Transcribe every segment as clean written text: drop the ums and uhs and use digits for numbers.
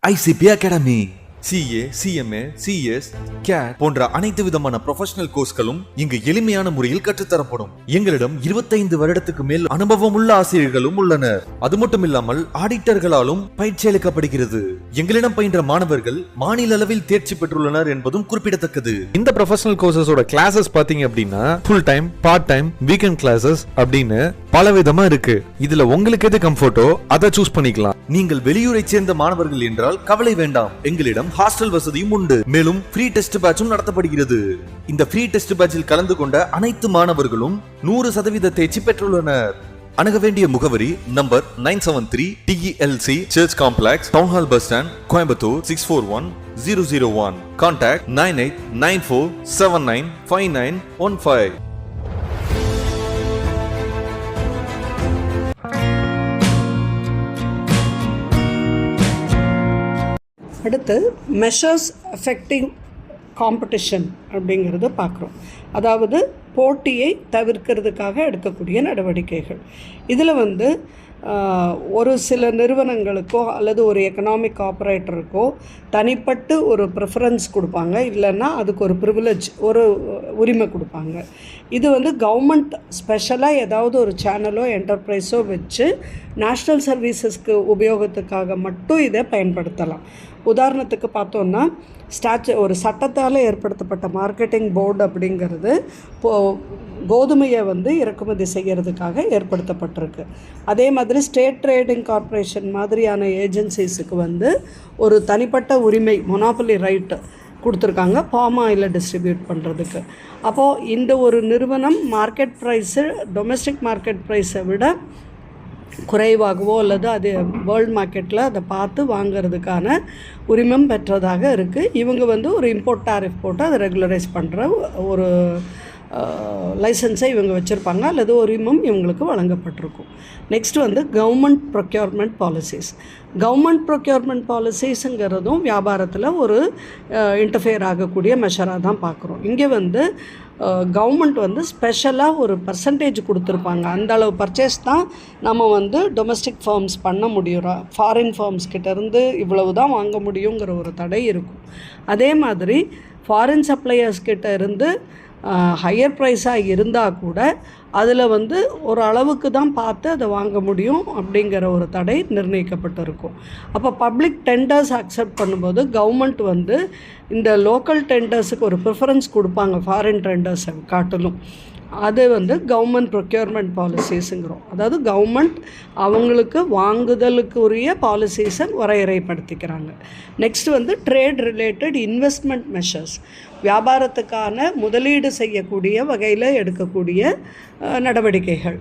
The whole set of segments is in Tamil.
ICP Academy. CA, CMA, CS, CAT போன்ற அனைத்து விதமான ப்ரொஃபஷனல் கோர்ஸ்களும் இங்கு எளிமையான முறையில் கற்றுத்தரப்படும். எங்களிடம் 25 வருடத்துக்கு மேல் அனுபவம் உள்ள ஆசிரியர்களும் உள்ளனர். அது மட்டும் இல்லாமல் ஆடிட்டர்களாலும் பயிற்சி அளிக்கப்படுகிறது. எங்களிடம் பயின்ற மாணவர்கள் மாநில அளவில் தேர்ச்சி பெற்றுள்ளனர் என்பதும் குறிப்பிடத்தக்கது. இந்த ப்ரொஃபஷனல் கோர்சஸோட கிளாஸஸ் பாத்தீங்க அப்படின்னா full time, part time, weekend classes அப்படின்னு பல விதமா இருக்கு. இதுல உங்களுக்கு எது கம்ஃபர்ட்டோ அதை சூஸ் பண்ணிக்கலாம். நீங்கள் வெளியூரை சேர்ந்த மாணவர்கள் என்றால் கவலை வேண்டாம். எங்களிடம் ஹாஸ்டல் வசதியும் உண்டு. மேலும் ஃப்ரீ டெஸ்ட் பேட்சும் நடத்தப்படுகிறது. இந்த ஃப்ரீ டெஸ்ட் பேட்சில் கலந்து கொண்ட அனைத்து மாணவர்களும் 100% தேர்ச்சி பெற்றுள்ளனர். அணுக வேண்டிய முகவரி number 973 TELC Church Complex, Town Hall Bus Stand, Coimbatore 641001. Contact 9894795915. அடுத்து மெஷர்ஸ் அஃபெக்டிங் காம்படிஷன் அப்படிங்கிறத பார்க்குறோம். அதாவது போட்டியை தவிர்க்கிறதுக்காக எடுக்கக்கூடிய நடவடிக்கைகள். இதில் ஒரு சில நிறுவனங்களுக்கோ அல்லது ஒரு எக்கனாமிக் ஆப்ரேட்டருக்கோ தனிப்பட்டு ஒரு ப்ரிஃபரன்ஸ் கொடுப்பாங்க, இல்லைன்னா அதுக்கு ஒரு ப்ரிவிலேஜ், ஒரு உரிமை கொடுப்பாங்க. இது கவர்மெண்ட் ஸ்பெஷலாக ஏதாவது ஒரு சேனலோ என்டர்பிரைஸோ வச்சு நேஷ்னல் சர்வீசஸ்க்கு உபயோகத்துக்காக மட்டும் இதை பயன்படுத்தலாம். உதாரணத்துக்கு பார்த்தோன்னா ஒரு சட்டத்தால் ஏற்படுத்தப்பட்ட மார்க்கெட்டிங் போர்டு அப்படிங்கிறது கோதுமையை இறக்குமதி செய்கிறதுக்காக ஏற்படுத்தப்பட்டிருக்கு. அதே மாதிரி ஸ்டேட் ட்ரேடிங் கார்ப்பரேஷன் மாதிரியான ஏஜென்சிஸுக்கு ஒரு தனிப்பட்ட உரிமை, மொனாபலி ரைட்டு கொடுத்துருக்காங்க பாம் ஆயிலை டிஸ்ட்ரிபியூட் பண்ணுறதுக்கு. அப்போது இந்த ஒரு நிறுவனம் மார்க்கெட் ப்ரைஸு டொமெஸ்டிக் மார்க்கெட் ப்ரைஸை விட குறைவாகவோ அல்லது அது வேர்ல்டு மார்க்கெட்டில் அதை பார்த்து வாங்கிறதுக்கான உரிமம் பெற்றதாக இருக்குது. இவங்க ஒரு இம்போர்ட் டாரிஃப் போட்டு அதை ரெகுலரைஸ் பண்ணுற ஒரு லைசன்ஸை இவங்க வச்சுருப்பாங்க, அல்லது உரிமம் இவங்களுக்கு வழங்கப்பட்டிருக்கும். Next government procurement policies. Government procurement பாலிசிஸுங்கிறதும் வியாபாரத்தில் ஒரு இன்டர்ஃபியர் ஆகக்கூடிய மெஷராக தான் பார்க்குறோம். இங்கே கவர்மெண்ட் ஸ்பெஷலாக ஒரு பர்சன்டேஜ் கொடுத்துருப்பாங்க. அந்த அளவு பர்ச்சேஸ் தான் நம்ம டொமஸ்டிக் ஃபார்ம்ஸ் பண்ண முடியும். ஃபாரின் ஃபார்ம்ஸ் கிட்டேருந்து இவ்வளவு தான் வாங்க முடியுங்கிற ஒரு தடை இருக்கும். அதே மாதிரி ஃபாரின் சப்ளையர்ஸ் கிட்ட இருந்து ஹையர் ப்ரைஸாக இருந்தால் கூட அதில் ஒரு அளவுக்கு தான் பார்த்து அதை வாங்க முடியும் அப்படிங்கிற ஒரு தடை நிர்ணயிக்கப்பட்டிருக்கும். அப்போ பப்ளிக் டெண்டர்ஸ் அக்செப்ட் பண்ணும்போது கவர்மெண்ட் இந்த லோக்கல் டெண்டர்ஸுக்கு ஒரு ப்ரிஃபரன்ஸ் கொடுப்பாங்க ஃபாரின் டெண்டர்ஸை காட்டிலும். அது கவர்மெண்ட் ப்ரொக்யூர்மெண்ட் பாலிசிஸுங்கிறோம். அதாவது கவர்மெண்ட் அவங்களுக்கு வாங்குதலுக்குரிய பாலிசிஸை வரையறைப்படுத்திக்கிறாங்க. Next trade related investment measures. வியாபாரத்துக்கான முதலீடு செய்யக்கூடிய வகையில் எடுக்கக்கூடிய நடவடிக்கைகள்.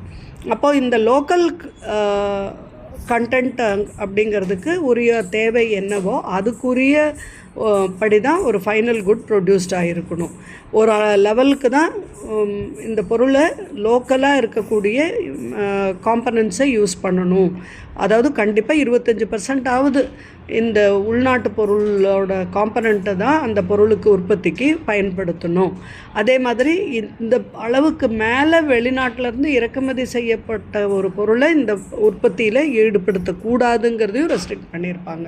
அப்போது இந்த லோக்கல் கண்டென்ட் அப்படிங்கிறதுக்கு உரிய தேவை என்னவோ அதுக்குரிய படி தான் ஒரு ஃபைனல் குட் ப்ரொடியூஸ்டாக இருக்கணும். ஒரு லெவலுக்கு தான் இந்த பொருளை லோக்கலாக இருக்கக்கூடிய காம்பனன்ட்ஸை யூஸ் பண்ணணும். அதாவது கண்டிப்பாக 25% இந்த உள்நாட்டு பொருளோட காம்பனண்ட்டை தான் அந்த பொருளுக்கு உற்பத்திக்கு பயன்படுத்தணும். அதே மாதிரி இந்த அளவுக்கு மேலே வெளிநாட்டிலேருந்து இறக்குமதி செய்யப்பட்ட ஒரு பொருளை இந்த உற்பத்தியில் ஈடுபடுத்தக்கூடாதுங்கிறதையும் ரெஸ்ட்ரிக்ட் பண்ணியிருப்பாங்க.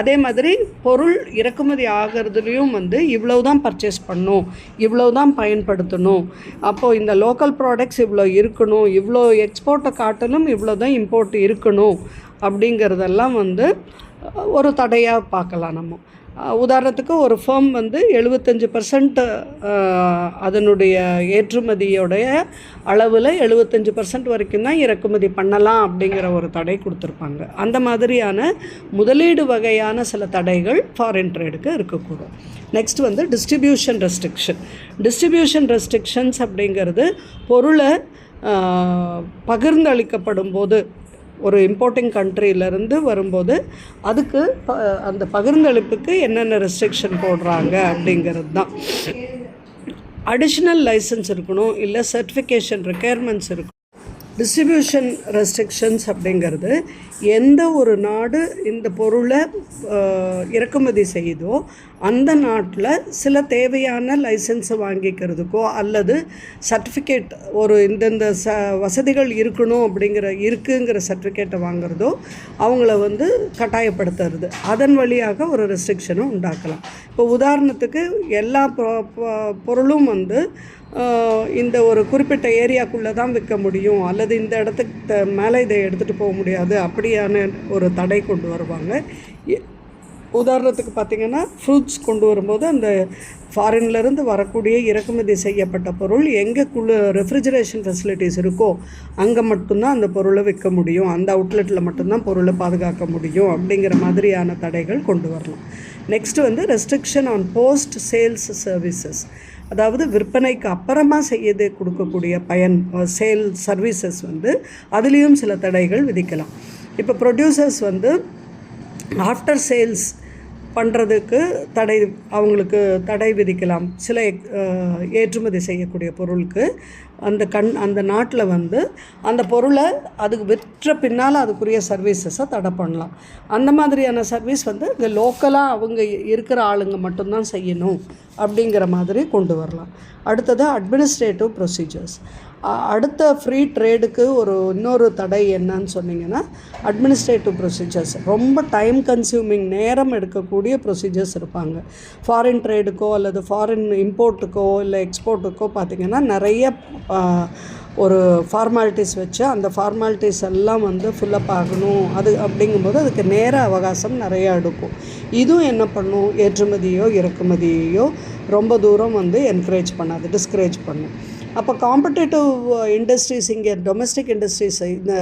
அதே மாதிரி பொருள் இறக்குமதி ஆகிறதுலையும் இவ்வளவு தான் பர்ச்சேஸ் பண்ணணும், இவ்வளவு தான் பயன்படுத்தணும். அப்போது இந்த லோக்கல் ப்ராடக்ட்ஸ் இவ்வளோ இருக்கணும், இவ்வளோ எக்ஸ்போர்ட்டை காட்டிலும் இவ்வளோ தான் இம்போர்ட் இருக்கணும் அப்படிங்கிறதெல்லாம் ஒரு தடையாக பார்க்கலாம் நம்ம. உதாரணத்துக்கு ஒரு ஃபேம் 75% அதனுடைய ஏற்றுமதியோடைய அளவில் 75% வரைக்கும் தான் இறக்குமதி பண்ணலாம் அப்படிங்கிற ஒரு தடை கொடுத்துருப்பாங்க. அந்த மாதிரியான முதலீடு வகையான சில தடைகள் ஃபாரின் ட்ரேடுக்கு இருக்கக்கூடும். Next distribution restriction. Distribution restrictions அப்படிங்கிறது பொருளை பகிர்ந்தளிக்கப்படும் போது ஒரு இம்போர்ட்டிங் கண்ட்ரியிலேருந்து வரும்போது அதுக்கு அந்த பகிர்ந்தளிப்புக்கு என்னென்ன ரெஸ்ட்ரிக்ஷன் போடுறாங்க அப்படிங்கிறது தான். அடிஷ்னல் லைசன்ஸ் இருக்கணும், இல்லை சர்டிஃபிகேஷன் ரெக்குயர்மெண்ட்ஸ் இருக்கணும். டிஸ்ட்ரிபியூஷன் ரெஸ்ட்ரிக்ஷன்ஸ் அப்படிங்கிறது எந்த ஒரு நாடு இந்த பொருளை இறக்குமதி செய்யுதோ அந்த நாட்டில் சில தேவையான லைசன்ஸை வாங்கிக்கிறதுக்கோ அல்லது சர்டிஃபிகேட் ஒரு இந்தந்த வசதிகள் இருக்கணும் இருக்குங்கிற சர்டிஃபிகேட்டை வாங்குறதோ அவங்கள வந்து கட்டாயப்படுத்துறது, அதன் வழியாக ஒரு ரெஸ்ட்ரிக்ஷனும் உண்டாக்கலாம். இப்போ உதாரணத்துக்கு எல்லா பொருளும் வந்து இந்த ஒரு குறிப்பிட்ட ஏரியாக்குள்ளே தான் விற்க முடியும் அல்லது இந்த இடத்துக்கு மேலே இதை எடுத்துகிட்டு போக முடியாது அப்படியான ஒரு தடை கொண்டு வருவாங்க. உதாரணத்துக்கு பார்த்திங்கன்னா ஃப்ரூட்ஸ் கொண்டு வரும்போது அந்த ஃபாரின்லேருந்து வரக்கூடிய இறக்குமதி செய்யப்பட்ட பொருள் எங்கேக்குள்ள ரெஃப்ரிஜரேஷன் ஃபெசிலிட்டிஸ் இருக்கோ அங்கே மட்டும்தான் அந்த பொருளை விற்க முடியும், அந்த அவுட்லெட்டில் மட்டும்தான் பொருளை பாதுகாக்க முடியும் அப்படிங்கிற மாதிரியான தடைகள் கொண்டு வரலாம். நெக்ஸ்ட்டு வந்து restriction on post sales services, அதாவது விற்பனைக்கு அப்புறமா செய்யது கொடுக்கக்கூடிய சேல் சர்வீசஸ் வந்து அதுலேயும் சில தடைகள் விதிக்கலாம். இப்போ ப்ரொடியூசர்ஸ் வந்து ஆஃப்டர் சேல்ஸ் பண்ணுறதுக்கு அவங்களுக்கு தடை விதிக்கலாம். சில ஏற்றுமதி செய்யக்கூடிய பொருளுக்கு அந்த நாட்டில் வந்து அந்த பொருளை அதுக்கு விற்ற பின்னால் அதுக்குரிய சர்வீசஸை தடை பண்ணலாம். அந்த மாதிரியான சர்வீஸ் வந்து இங்கே லோக்கலாக அவங்க இருக்கிற ஆளுங்க மட்டும்தான் செய்யணும் அப்படிங்கிற மாதிரி கொண்டு வரலாம். அடுத்தது அட்மினிஸ்ட்ரேட்டிவ் ப்ரொசீஜர்ஸ். அடுத்த ஃப்ரீ ட்ரேடுக்கு இன்னொரு தடை என்னன்னு சொன்னிங்கன்னா அட்மினிஸ்ட்ரேட்டிவ் ப்ரொசீஜர்ஸ். ரொம்ப டைம் கன்சியூமிங், நேரம் எடுக்கக்கூடிய ப்ரொசீஜர்ஸ் இருப்பாங்க. ஃபாரின் ட்ரேடுக்கோ அல்லது ஃபாரின் இம்போர்ட்டுக்கோ இல்லை எக்ஸ்போர்ட்டுக்கோ பார்த்திங்கன்னா நிறைய ஒரு ஃபார்மாலிட்டிஸ் வச்சு அந்த ஃபார்மாலிட்டிஸ் எல்லாம் வந்து ஃபில்லப் ஆகணும். அப்படிங்கும்போது அதுக்கு நேர அவகாசம் நிறையா எடுக்கும். இதுவும் என்ன பண்ணும், ஏற்றுமதியோ இறக்குமதியோ ரொம்ப தூரம் வந்து என்கரேஜ் பண்ணாது, டிஸ்கரேஜ் பண்ணும். அப்போ காம்படேட்டிவ் இண்டஸ்ட்ரீஸ், இங்கே டொமஸ்டிக் இண்டஸ்ட்ரீஸ், இந்த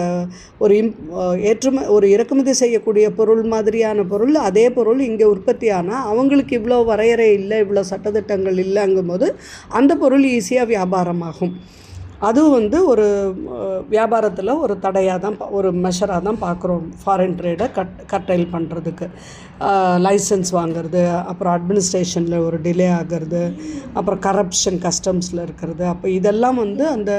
ஒரு இறக்குமதி செய்யக்கூடிய பொருள் மாதிரியான பொருள் அதே பொருள் இங்கே உற்பத்தி ஆனால் அவங்களுக்கு இவ்வளோ வரையறை இல்லை, இவ்வளோ சட்டத்திட்டங்கள் இல்லைங்கும்போது அந்த பொருள் ஈஸியாக வியாபாரமாகும். அதுவும் வந்து ஒரு வியாபாரத்தில் ஒரு தடையாக தான், ஒரு மெஷராக தான் பார்க்குறோம். ஃபாரின் ட்ரேடை கட்டைல் பண்ணுறதுக்கு லைசன்ஸ் வாங்கிறது, அப்புறம் அட்மினிஸ்ட்ரேஷனில் ஒரு டிலே ஆகிறது, அப்புறம் கரப்ஷன் கஸ்டம்ஸில் இருக்கிறது. அப்போ இதெல்லாம் வந்து அந்த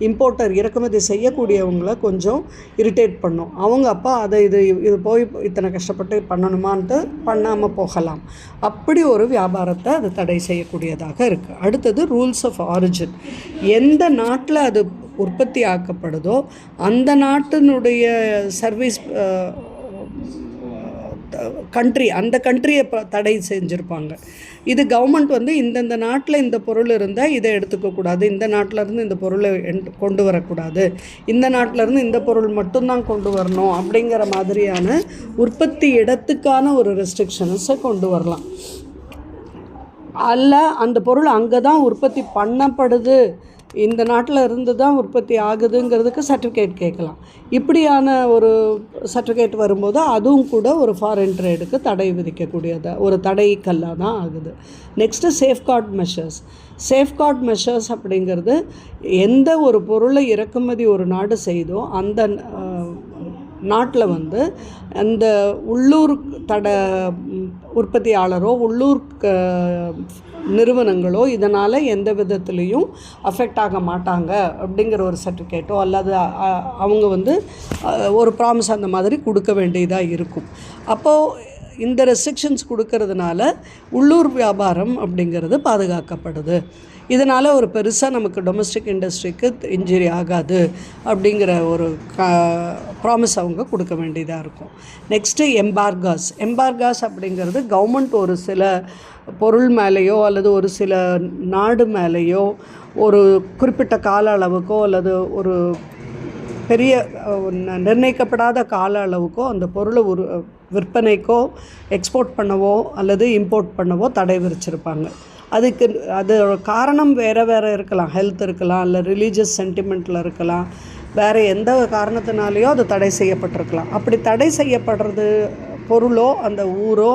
இம்போர்ட்டர் இறக்குமதி செய்யக்கூடியவங்கள கொஞ்சம் இரிட்டேட் பண்ணும். அவங்க அப்போ இது போய் இத்தனை கஷ்டப்பட்டு பண்ணணுமான்ட்டு பண்ணாமல் போகலாம். அப்படி ஒரு வியாபாரத்தை அது தடை செய்யக்கூடியதாக இருக்குது. அடுத்தது ரூல்ஸ் ஆஃப் ஆரிஜின். எந்த நாட்டில் அது உற்பத்தி ஆக்கப்படுதோ அந்த நாட்டினுடைய சர்வீஸ் அந்த கண்ட்ரியை தடை செஞ்சுருப்பாங்க. இது கவர்மெண்ட் வந்து இந்தந்த நாட்டில் இந்த பொருள் இருந்தால் இதை எடுத்துக்கக்கூடாது, இந்த நாட்டிலேருந்து இந்த பொருளை கொண்டு வரக்கூடாது, இந்த நாட்டிலேருந்து இந்த பொருள் மட்டும்தான் கொண்டு வரணும் அப்படிங்கிற மாதிரியான உற்பத்தி இடத்துக்கான ஒரு ரெஸ்ட்ரிக்ஷன்ஸை கொண்டு வரலாம். அல்ல அந்த பொருள் அங்கே தான் உற்பத்தி பண்ணப்படுது, இந்த நாட்டில் இருந்து தான் உற்பத்தி ஆகுதுங்கிறதுக்கு சர்டிஃபிகேட் கேட்கலாம். இப்படியான ஒரு சர்டிஃபிகேட் வரும்போது அதுவும் கூட ஒரு ஃபாரின் ட்ரேடுக்கு தடை விதிக்கக்கூடியதாக ஒரு தடை கல்லாக தான் ஆகுது. Next safeguard measures. Safeguard measures அப்படிங்கிறது எந்த ஒரு பொருளை இறக்குமதி ஒரு நாடு செய்தோ அந்த நாட்டில் வந்து அந்த உள்ளூர் உற்பத்தியாளரோ உள்ளூர் நிறுவனங்களோ இதனால் எந்த விதத்துலேயும் அஃபெக்ட் ஆக மாட்டாங்க அப்படிங்கிற ஒரு சர்டிஃபிகேட்டோ அல்லது அவங்க வந்து ஒரு ப்ராமிஸ் அந்த மாதிரி கொடுக்க வேண்டியதாக இருக்கும். அப்போது இந்த ரெஸ்ட்ரிக்ஷன்ஸ் கொடுக்கறதுனால உள்ளூர் வியாபாரம் அப்படிங்கிறது பாதுகாக்கப்படுது. இதனால் ஒரு பெருசாக நமக்கு டொமஸ்டிக் இண்டஸ்ட்ரிக்கு இன்ஜுரி ஆகாது அப்படிங்கிற ஒரு ப்ராமிஸ் அவங்க கொடுக்க வேண்டியதாக இருக்கும். நெக்ஸ்ட்டு எம்பார்காஸ் அப்படிங்கிறது கவர்மெண்ட் ஒரு சில பொருள் மேலேயோ அல்லது ஒரு சில நாடு மேலேயோ ஒரு குறிப்பிட்ட கால அளவுக்கோ அல்லது ஒரு பெரிய நிர்ணயிக்கப்படாத கால அளவுக்கோ அந்த பொருளை விற்பனைக்கோ எக்ஸ்போர்ட் பண்ணவோ அல்லது இம்போர்ட் பண்ணவோ தடை விதிச்சிருப்பாங்க. அது காரணம் வேறு இருக்கலாம், ஹெல்த் இருக்கலாம், இல்லை ரிலீஜியஸ் சென்டிமெண்ட்டில் இருக்கலாம், வேறு எந்த காரணத்தினாலேயோ அது தடை செய்யப்பட்டிருக்கலாம். அப்படி தடை செய்யப்படுறது பொருளோ அந்த ஊரோ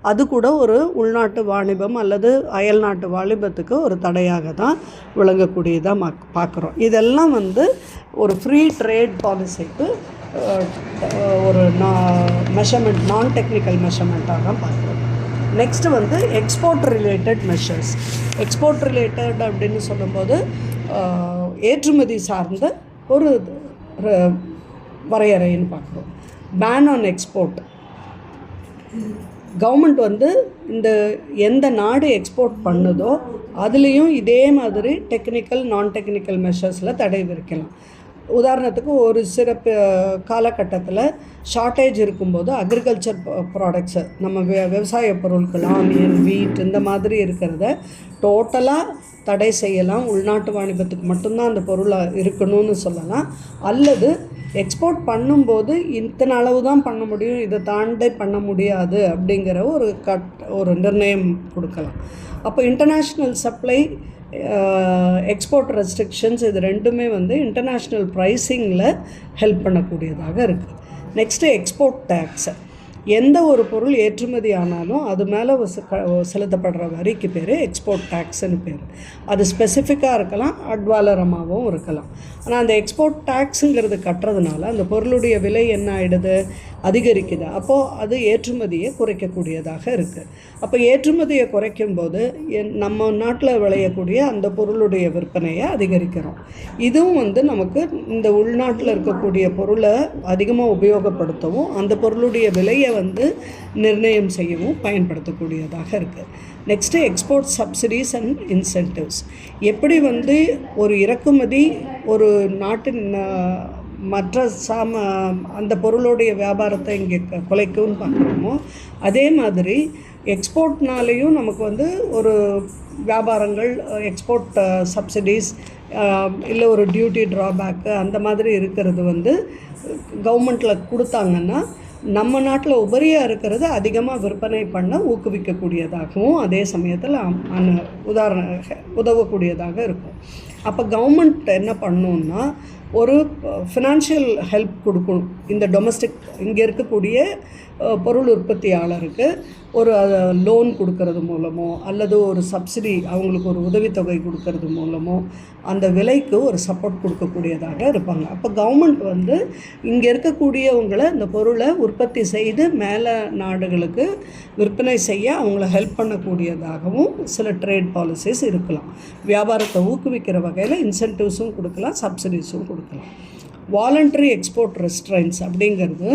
அது கூட ஒரு உள்நாட்டு வாணிபம் அல்லது அயல்நாட்டு வாணிபத்துக்கு ஒரு தடையாக தான் விளங்கக்கூடியதாக பார்க்குறோம். இதெல்லாம் வந்து ஒரு ஃப்ரீ ட்ரேட் பாலிசிக்கு ஒரு மெஷர்மெண்ட், நான் டெக்னிக்கல் மெஷர்மெண்ட்டாக தான் பார்க்குறோம். நெக்ஸ்ட்டு வந்து export related measures. Export related அப்படின்னு சொல்லும்போது ஏற்றுமதி சார்ந்த ஒரு வரையறைன்னு பார்க்குறோம். Pan on export. கவர்மெண்ட் வந்து இந்த எந்த நாடு எக்ஸ்போர்ட் பண்ணுதோ அதுலேயும் இதே மாதிரி டெக்னிக்கல் நான் டெக்னிக்கல் மெஷர்ஸில் தடை விதிக்கலாம். உதாரணத்துக்கு ஒரு சிறப்பு காலகட்டத்தில் ஷார்ட்டேஜ் இருக்கும்போது அக்ரிகல்ச்சர் ப்ராடக்ட்ஸு நம்ம விவசாய பொருட்கள் ஆனியன் வீட் இந்த மாதிரி இருக்கிறத டோட்டலாக தடை செய்யலாம். உள்நாட்டு வாணிபத்துக்கு மட்டும்தான் அந்த பொருளை இருக்கணும்னு சொல்லலாம். அல்லது எக்ஸ்போர்ட் பண்ணும்போது இத்தனை அளவு தான் பண்ண முடியும், இதை தாண்டி பண்ண முடியாது அப்படிங்கிற ஒரு நிர்ணயம் கொடுக்கலாம். அப்போ இன்டர்நேஷ்னல் சப்ளை, எக்ஸ்போர்ட் ரெஸ்ட்ரிக்ஷன்ஸ் இது ரெண்டுமே வந்து இன்டர்நேஷ்னல் ப்ரைஸிங்கில் ஹெல்ப் பண்ணக்கூடியதாக இருக்குது. Next export tax. எந்த ஒரு பொருள் ஏற்றுமதி ஆனாலும் அது மேலே செலுத்தப்படுற வரிக்கு பேர் எக்ஸ்போர்ட் டேக்ஸ்ன்னு பேர். அது ஸ்பெசிஃபிக்காக இருக்கலாம், அட்வாலரமாகவும் இருக்கலாம். ஆனால் அந்த எக்ஸ்போர்ட் டேக்ஸுங்கிறது கட்டுறதுனால அந்த பொருளுடைய விலை என்ன ஆகிடுது, அதிகரிக்குது. அப்போது அது ஏற்றுமதியை குறைக்கக்கூடியதாக இருக்குது. அப்போ ஏற்றுமதியை குறைக்கும்போது நம்ம நாட்டில் விளையக்கூடிய அந்த பொருளுடைய விற்பனையை அதிகரிக்கிறோம். இதுவும் வந்து நமக்கு இந்த உள்நாட்டில் இருக்கக்கூடிய பொருளை அதிகமாக உபயோகப்படுத்தவும் அந்த பொருளுடைய விலையை வந்து நிர்ணயம் செய்யவும் பயன்படுத்தக்கூடியதாக இருக்குது. Next export subsidies and incentives. எப்படி வந்து ஒரு இறக்குமதி ஒரு நாட்டின் மற்ற அந்த பொருளுடைய வியாபாரத்தை இங்கே குலைக்கும்னு பார்க்குறோமோ அதே மாதிரி எக்ஸ்போர்ட்னாலேயும் நமக்கு வந்து ஒரு வியாபாரங்கள் எக்ஸ்போர்ட் சப்சிடிஸ் இல்லை ஒரு டியூட்டி ட்ராபேக்கு அந்த மாதிரி இருக்கிறது வந்து கவர்மெண்ட்டில் கொடுத்தாங்கன்னா நம்ம நாட்டில் உபரியாக இருக்கிறது அதிகமாக விற்பனை பண்ண ஊக்குவிக்கக்கூடியதாகவும் அதே சமயத்தில் உதவக்கூடியதாக இருக்கும். அப்போ கவர்மெண்ட் என்ன பண்ணணுன்னா ஒரு ஃபினான்ஷியல் ஹெல்ப் கொடுக்கணும். இந்த டொமஸ்டிக் இங்கே இருக்கக்கூடிய பொருள் உற்பத்தியாளருக்கு ஒரு லோன் கொடுக்கறது மூலமோ அல்லது ஒரு சப்சிடி அவங்களுக்கு ஒரு உதவித்தொகை கொடுக்கறது மூலமோ அந்த விலைக்கு ஒரு சப்போர்ட் கொடுக்கக்கூடியதாக இருப்பாங்க. அப்போ கவர்மெண்ட் வந்து இங்கே இருக்கக்கூடியவங்களை இந்த பொருளை உற்பத்தி செய்து மேலே நாடுகளுக்கு விற்பனை செய்ய அவங்கள ஹெல்ப் பண்ணக்கூடியதாகவும் சில ட்ரேட் பாலிசிஸ் இருக்கலாம். வியாபாரத்தை ஊக்குவிக்கிற வகையில் இன்சென்டிவ்ஸும் கொடுக்கலாம், சப்சிடிஸும் கொடுக்கலாம். வாலண்டரி எக்ஸ்போர்ட் ரெஸ்ட்ரைன்ஸ் அப்படிங்கிறது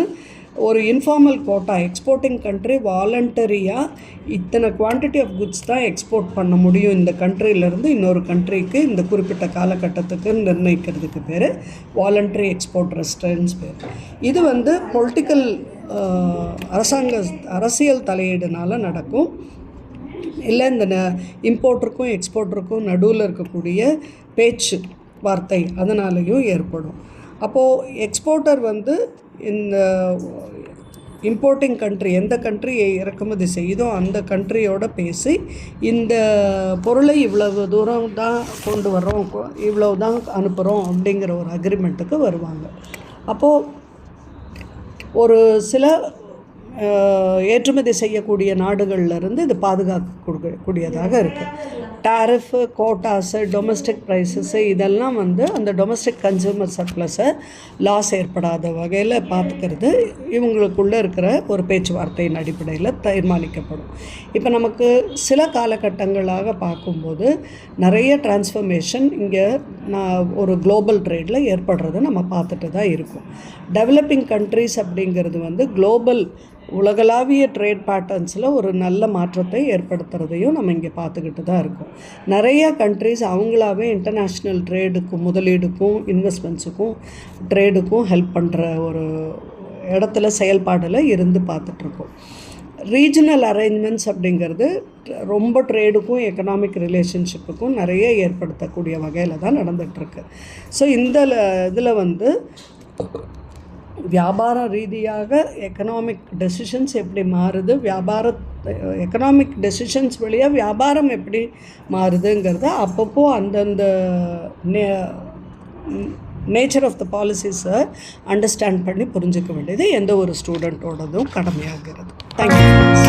ஒரு இன்ஃபார்மல் கோட்டா. எக்ஸ்போர்ட்டிங் கண்ட்ரி வாலண்டரியாக இத்தனை குவான்டிட்டி ஆஃப் குட்ஸ் தான் எக்ஸ்போர்ட் பண்ண முடியும் இந்த கண்ட்ரியிலேருந்து இன்னொரு கண்ட்ரிக்கு இந்த குறிப்பிட்ட காலகட்டத்துக்கு நிர்ணயிக்கிறதுக்கு பேர் வாலண்டரி எக்ஸ்போர்ட் ரெஸ்ட்ரிக்ஷன்ஸ் பேர். இது வந்து பொலிட்டிக்கல் அரசியல் தலையீடுனால நடக்கும். இல்லை இந்த இம்போர்ட்டருக்கும் எக்ஸ்போர்ட்டருக்கும் நடுவில் இருக்கக்கூடிய பேச்சு வார்த்தை அதனாலேயும் ஏற்படும். அப்போது எக்ஸ்போர்ட்டர் வந்து இந்த இம்போர்ட்டிங் கண்ட்ரி எந்த கண்ட்ரியை இறக்குமதி செய்யுதோ அந்த கண்ட்ரியோட பேசி இந்த பொருளை இவ்வளவு தூரம் தான் கொண்டு வர்றோம், இவ்வளவு தான் அனுப்புகிறோம் அப்படிங்கிற ஒரு அக்ரிமெண்ட்டுக்கு வருவாங்க. அப்போது ஒரு சில ஏற்றுமதி செய்யக்கூடிய நாடுகள்லேருந்து இது பாதுகாக்கக்கூடியதாக இருக்குது. டேரிஃபு, கோட்டாஸு, டொமஸ்டிக் ப்ரைஸஸ்ஸு இதெல்லாம் வந்து அந்த டொமஸ்டிக் கன்சூமர் சர்ப்ளஸை லாஸ் ஏற்படாத வகையில் பார்த்துக்கிறது இவங்களுக்குள்ளே இருக்கிற ஒரு பேச்சுவார்த்தையின் அடிப்படையில் தீர்மானிக்கப்படும். இப்போ நமக்கு சில காலகட்டங்களாக பார்க்கும்போது நிறைய டிரான்ஸ்ஃபர்மேஷன் இங்கே ஒரு குளோபல் ட்ரேடில் ஏற்படுறதை நம்ம பார்த்துட்டு தான் இருக்கோம். டெவலப்பிங் கண்ட்ரீஸ் அப்படிங்கிறது வந்து குளோபல் உலகளாவிய ட்ரேட் பேட்டர்ன்ஸில் ஒரு நல்ல மாற்றத்தை ஏற்படுத்துகிறதையும் நம்ம இங்கே பார்த்துக்கிட்டு தான் இருக்கோம். நிறைய கண்ட்ரிஸ் அவங்களாவே இன்டர்நேஷ்னல் ட்ரேடுக்கும் முதலீடுக்கும் இன்வெஸ்ட்மெண்ட்ஸுக்கும் ட்ரேடுக்கும் ஹெல்ப் பண்ணுற ஒரு இடத்துல செயல்பாடில் இருந்து பார்த்துட்ருக்கோம். ரீஜனல் அரேஞ்ச்மெண்ட்ஸ் அப்படிங்கிறது ரொம்ப ட்ரேடுக்கும் எக்கனாமிக் ரிலேஷன்ஷிப்புக்கும் நிறைய ஏற்படுத்தக்கூடிய வகையில் தான் நடந்துகிட்ருக்கு. ஸோ இந்த இதில் வந்து வியாபார ரீதியாக எக்கனாமிக் டெசிஷன்ஸ் எப்படி மாறுது, எக்கனாமிக் டெசிஷன்ஸ் வழியாக வியாபாரம் எப்படி மாறுதுங்கிறத அப்பப்போ அந்தந்த நேச்சர் ஆஃப் த பாலிசிஸை அண்டர்ஸ்டாண்ட் பண்ணி புரிஞ்சுக்க வேண்டியது எந்த ஒரு ஸ்டூடெண்ட்டோடதும் கடமையாகிறது. தேங்க்யூ.